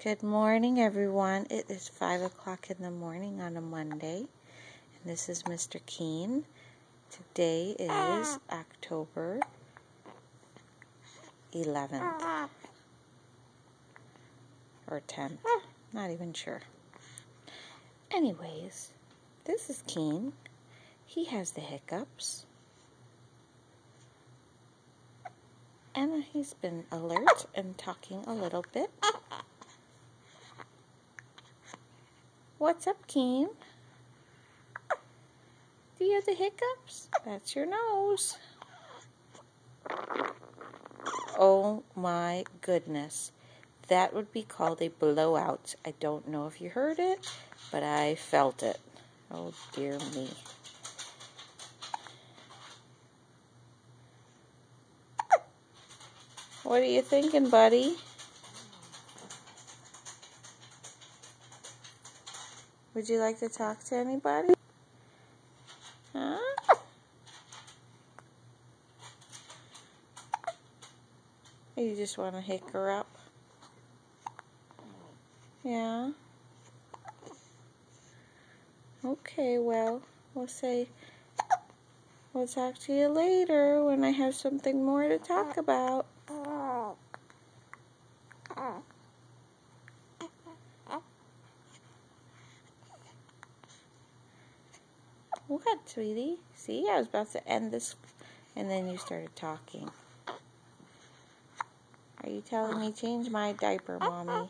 Good morning, everyone. It is 5 o'clock in the morning on a Monday, and this is Mr. Keane. Today is October 11th, or 10th, not even sure. Anyways, this is Keane. He has the hiccups, and he's been alert and talking a little bit. What's up, Keane? Do you have the hiccups? That's your nose. Oh my goodness. That would be called a blowout. I don't know if you heard it, but I felt it. Oh dear me. What are you thinking, buddy? Would you like to talk to anybody? Huh? Or you just want to hiccup up? Yeah? Okay, well, we'll talk to you later when I have something more to talk about. What, sweetie? See, I was about to end this, and then you started talking. Are you telling me change my diaper, Mommy?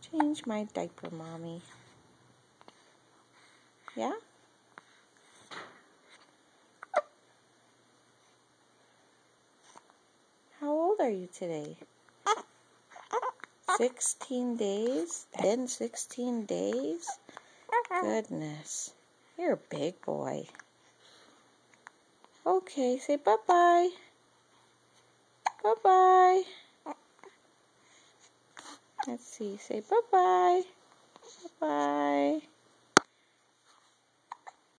Change my diaper, Mommy. Yeah? How old are you today? 16 days? 16 days? Goodness. You're a big boy. Okay, say bye-bye. Bye-bye. Let's see, say bye-bye. Bye-bye.